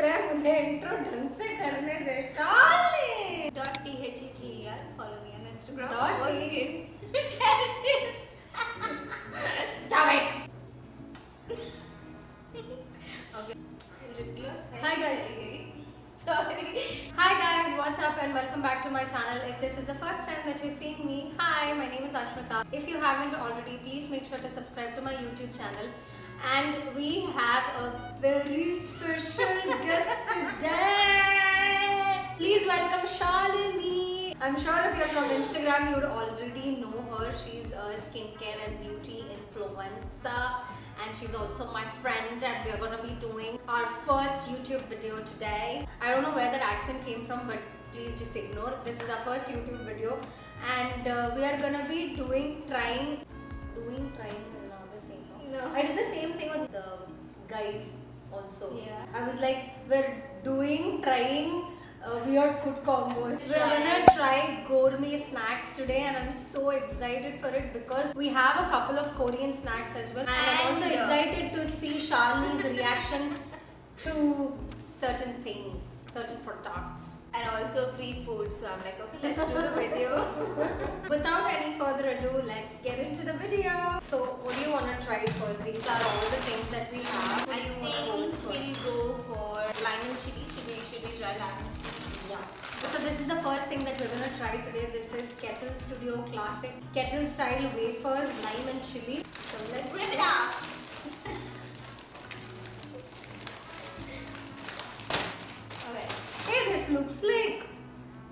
रहे मुझे इंट्रो ढंग से करने दे Shalini .THEKER follow me on Instagram Dot for E- skin care tips. Stop it. Okay. Lip gloss. Hi guys. Sorry. Hi guys, what's up and welcome back to my channel. If this is the first time that you're seeing me, hi, my name is Ashmita. If you haven't already, please make sure to subscribe to my YouTube channel. And we have a very special guest today. Please welcome Shalini. I'm sure if you're from Instagram, you would already know her. She's a skincare and beauty influencer. And she's also my friend, and we are going to be doing our first YouTube video today. I don't know where that accent came from, but please just ignore. This is our first YouTube video, and we are going to be trying is not the same. No. I did the same thing with the guys also. Yeah. I was like, we're trying weird food combos. We're gonna try gourmet snacks today, and I'm so excited for it because we have a couple of Korean snacks as well. And I'm also excited to see Shalini's reaction to certain things, certain products. And also free food, so I'm like, okay, let's do the video. Without any further ado, let's get into the video. So, what do you want to try first? These are all the things that we have. I think we'll go for lime and chili. Should we try lime and chili? Yeah. So this is the first thing that we're gonna try today. This is Kettle Studio Classic Kettle Style Wafers, Lime and Chili. So let's Rip it up. Okay. Hey, this looks like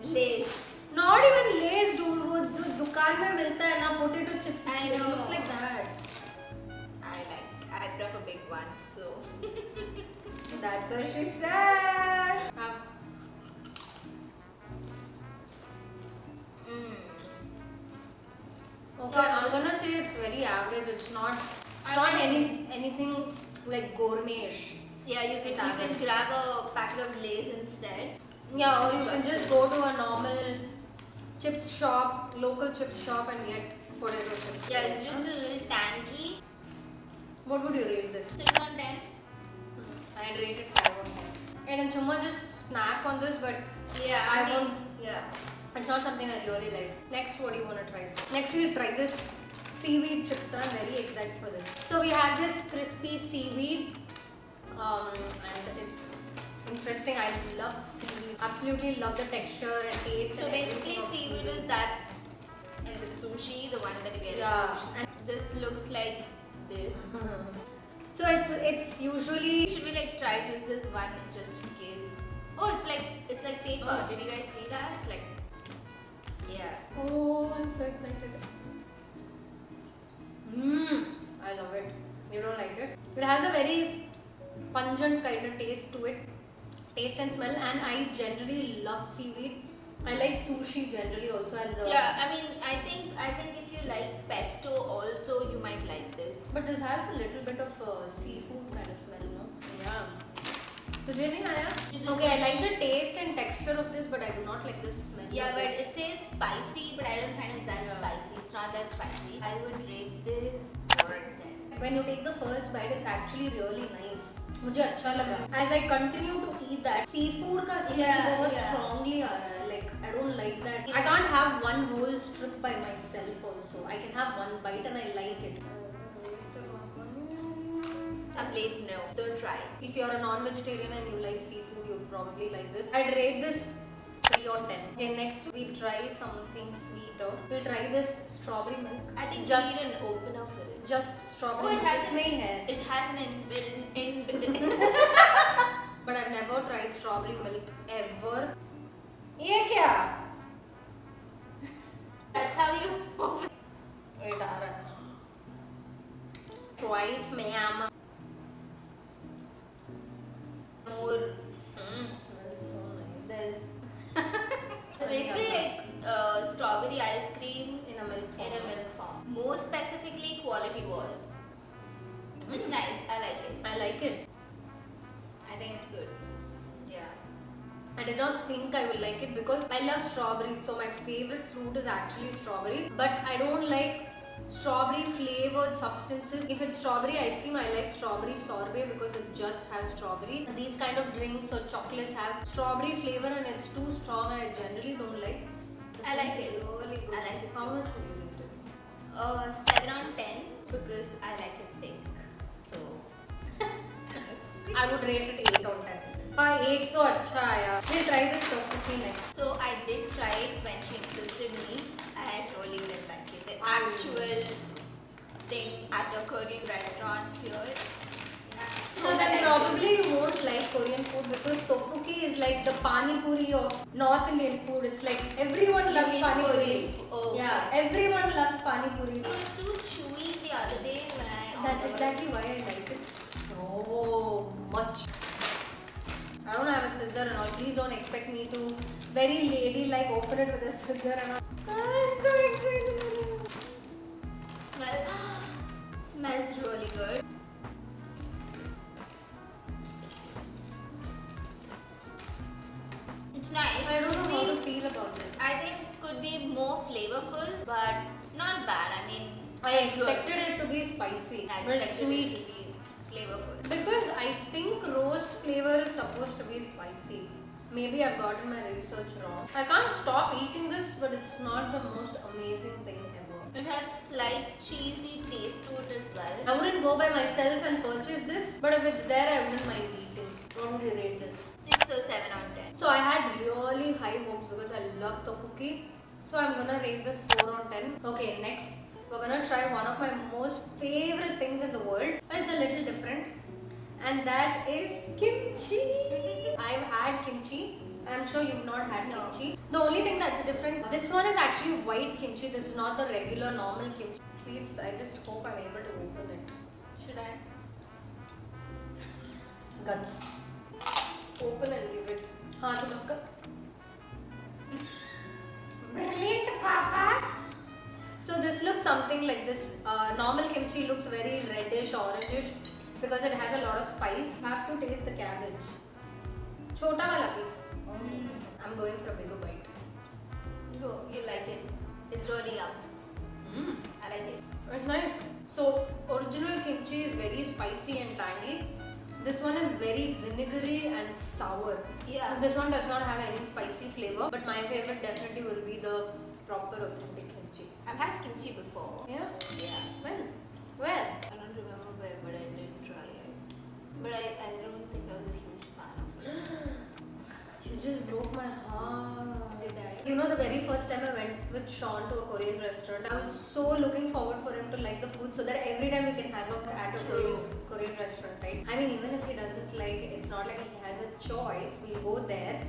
Lace. not even Lay's, dude. वो जो दुकान में मिलता है ना potato chips. I It know. looks like that. I prefer big ones, so. That's what she said. Okay, I'm gonna say it's very average. It's not anything like gourmet-ish. Yeah, you can grab a packet of Lay's instead. Yeah, or you can just go to a normal chips shop, local chips shop, and get potato chips. Yeah, it's just a little tangy. What would you rate this? 6 on 10. I'd rate it 5 on 10. I can chumma just snack on this, but Yeah, I won't. Yeah. It's not something I really like. Next, what do you want to try? Next, we'll try this seaweed chips. I'm very excited for this. So we have this crispy seaweed, and it's interesting. I love seaweed. Absolutely love the texture and taste. So and basically, everything of seaweed is that in the sushi, the one that you get Yeah, in sushi. and This looks like this. so it's usually. Should we like try just this one just in case? Oh, it's like paper. Oh. Did you guys see that? Like, yeah. Oh, I'm so excited. I love it. You don't like it? It has a very pungent kind of taste to it. Taste and smell, and I generally love seaweed. I like sushi generally also, and Yeah, I mean, I think if you like pesto also, you might like this. But this has a little bit of seafood kind of smell, no? Yeah. तुझे नहीं आया? Is it Okay, I good? like the taste and texture of this, but I do not like the smell. Yeah, of but this. it says spicy, but I don't find it that Yeah. spicy. It's not that spicy. I would rate this 4 on 10. When you take the first bite, it's actually really nice. मुझे अच्छा लगा. As I continue to eat that, seafood का smell Yeah, बहुत yeah. strongly आ रहा है. Like I don't like that. I can't have one whole strip by myself. Also, I can have one bite and I like it. I'm late, no. Don't try. If you're a non-vegetarian and you like seafood, you'll probably like this. I'd rate this 3 on 10. Okay, next we'll try something sweeter. We'll try this strawberry milk. I think just you need an opener for it. just strawberry Oh, it milk. has इसमें ही है. It has an in But I've never tried strawberry milk ever. ये क्या? That's how you open. Wait, आ रहा है. Try it, ma'am. More. Smells so nice. There's So basically like strawberry ice cream in a milk form. in a milk form. More specifically, quality walls. It's nice. I like it. I like it. I think it's good. Yeah. I did not think I would like it because I love strawberries. So my favorite fruit is actually strawberry. But I don't like strawberry flavored substances. If it's strawberry ice cream, I like strawberry sorbet because it just has strawberry. These kind of drinks or chocolates have strawberry flavor and it's too strong and I generally don't like. I like it. Really good. I like it. How much would you rate it? 7 on 10 because I like it thick. So I would rate it 8 on 10. हाँ एक तो अच्छा आया. We'll try this tteokbokki next. So I did try it when she insisted me. I really didn't like it. The actual thing at a Korean restaurant here. So then probably you won't like Korean food because tteokbokki is like the pani puri of North Indian food. It's like everyone loves mean pani puri. Korean food? Oh, Yeah, everyone loves pani puri. It was too chewy the other day when I That's ordered. exactly why I like it so much. I don't have a scissor and all. Please don't expect me to very ladylike open it with a scissor and all. I'm so excited. Smells really good. It's nice. I don't know how to feel about this. I think could be more flavorful, but not bad. I mean, I it's good. expected it to be spicy, I but expected sweet. it to be flavorful. Because I think rose flavor is supposed to be spicy. Maybe I've gotten my research wrong. I can't stop eating this, but it's not the most amazing thing ever. It has slight cheesy taste to it as well. I wouldn't go by myself and purchase this, but if it's there, I wouldn't mind eating. What would you rate this? 6 or 7 on 10. So I had really high hopes because I love tteokbokki. So I'm gonna rate this 4 on 10. Okay, next we're gonna try one of my most favorite things in the world. It's a little different, and that is kimchi. I've had kimchi. I'm sure you've not had No. kimchi. The only thing that's different, this one is actually white kimchi. This is not the regular normal kimchi. Please, I just hope I'm able to open it. Should I? Guts. Open and give it. हाँ तो look. Brilliant, Papa. So this looks something like this. Normal kimchi looks very reddish, orangish because it has a lot of spice. You have to taste the cabbage. Chota wala piece. I'm going for a bigger bite. Go. You like it. It's really yum. I like it. It's nice. So original kimchi is very spicy and tangy. This one is very vinegary and sour. Yeah. This one does not have any spicy flavor, but my favorite definitely will be the proper authentic kimchi. I've had kimchi before. Yeah? Yeah. When? Where? I don't remember where, but I did try it. But I don't think I was a huge fan of it. You just broke my heart. Did I? You know, the very first time I went with Sean to a Korean restaurant, I was so looking forward for him to like the food so that every time we can hang out at a Korean restaurant, right? I mean, even if he doesn't like, it's not like he has a choice, we'll go there.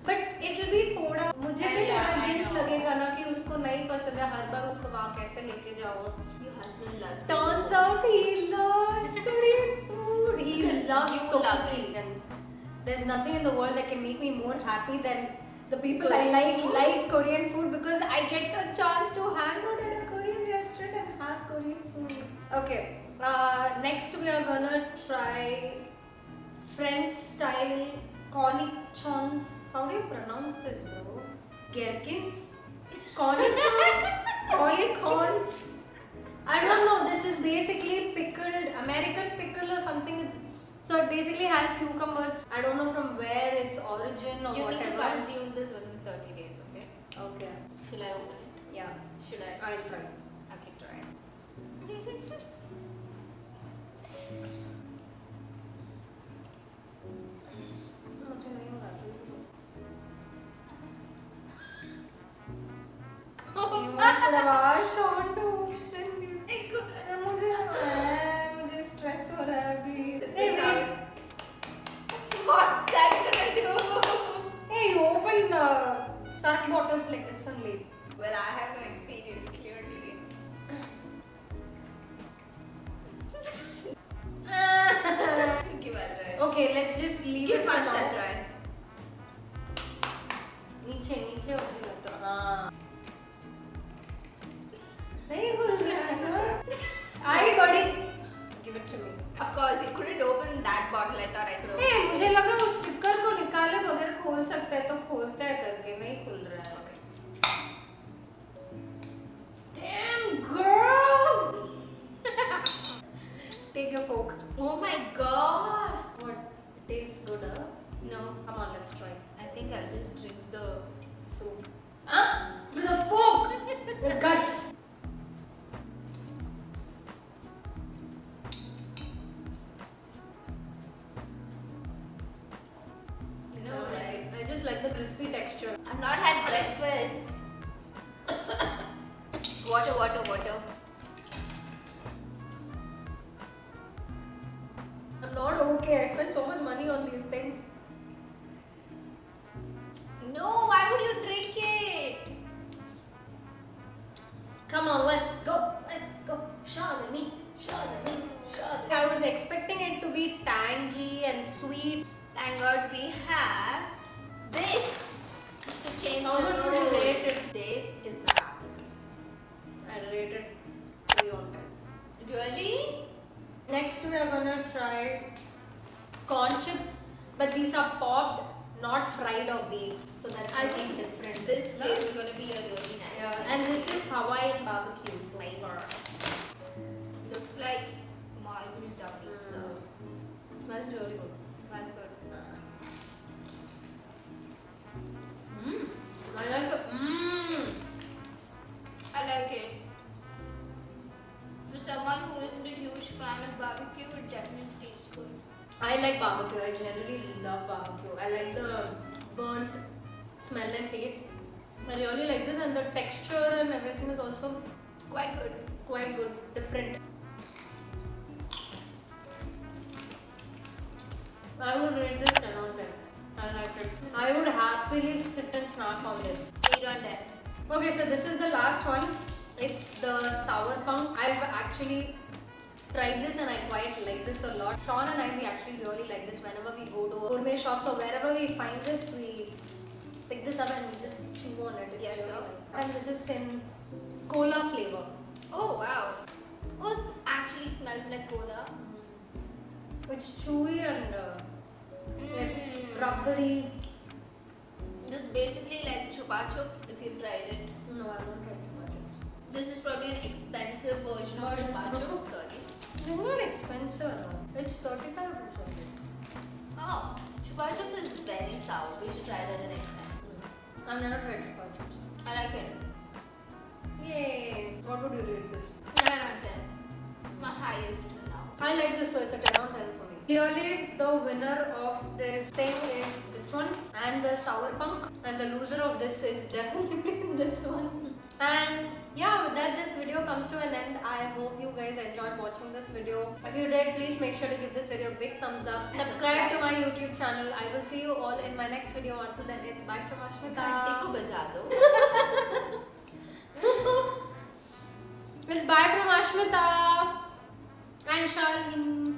But it'll be थोड़ा मुझे भी Yeah, थोड़ा I guilt know. लगेगा ना कि उसको नहीं पसंद है हर बार उसको वहाँ कैसे लेके जाऊँ. Your husband loves Turns it. out he loves Korean food. He Because loves you love tteokbokki, it. and there's nothing in the world that can make me more happy than the people Korean I food? like Korean food because I get a chance to hang out at a Korean restaurant and have Korean food. Okay, next we are gonna try French style cornichons. How do you pronounce this, bro? Gherkins? Cornichons? Cornichons? I don't know. This is basically pickled American pickle or something. So it basically has cucumbers. I don't know from where its origin or You need to whatever. consume this within 30 days, okay? Okay. Shall I open it? Yeah. Should I? I'll try. Okay, try. मुझे नहीं हो रहा You could have asked Sean to open it. मुझे stress हो रहा है अभी. Hey, wait. What's that gonna do? Hey, you open Surf bottles like this only. Well, I have no experience, clearly. Give it a try. Okay, let's just leave Give it for once now. a try. नीचे हो जाएगा. हाँ. नहीं खुल रहा है ना. आई बड़ी. Give it to me. Of course, you couldn't open that bottle. I thought I could open Hey, it. मुझे लगा उस स्टिकर को निकाले बगैर खोल सकता है तो खोलता है करके नहीं खुल रहा है. Damn girl. good, huh? No, Come on, let's try. I think I'll just drink the Soup. Ah! With a fork! With guts! No, right? I just like the crispy texture. I've not had breakfast. Water. I'm not okay. I spent so much money on these things. No, why would you drink it? Come on, let's go. Let's go. Shalini. I was expecting it to be tangy and sweet. Thank God we have this to change How the much would you mood. rate it? This is barbecue. I rated 3 on 10. Really? Next, we are gonna try corn chips, but these are popped, not fried or baked. So that's I something think different. This No? is going to be a really nice. Yeah, and this is Hawaiian barbecue flavor. Looks like margarita pizza. It smells really good. Smells good. I like it. I like it. For someone who isn't a huge fan of barbecue, it definitely tastes good. I like barbecue. I generally love barbecue. I like the burnt smell and taste. I really like this, and the texture and everything is also Quite good. quite good, different. I would rate this 10 on 10. I like it. I would happily sit and snack on this. 8 on 10. Okay, so this is the last one. It's the sour punk. I've actually tried this and I quite like this a lot. Sean and I, we actually really like this. Whenever we go to gourmet shops or wherever we find this, we pick this up and we just chew on it. It's Yes, really sir. nice. And this is in cola flavor. Oh wow. Oh, it actually smells like cola. It's chewy and like rubbery. This is basically like chupa chups if you've tried it. No, I'm not trying to watch it. This is probably an expensive version of chupa chups. Sorry. It's not expensive at all. It's 35 rupees only. Oh, chupa chups is very sour. We should try that the next time. I've never tried chupa chups. I like it. Yay! What would you rate this? 9 on 10. My highest now. I like this, so it's a 10 on 10 for me. Clearly, the winner of this thing is this one and the sour punk, and the loser of this is definitely this one. And yeah, with that, this video comes to an end. I hope you guys enjoyed watching this video. If you did, please make sure to give this video a big thumbs up. Subscribe to my YouTube channel. I will see you all in my next video. Until then, it's bye from घंटी को Ashmita. बजा दो. It's bye from Ashmita and Shalini.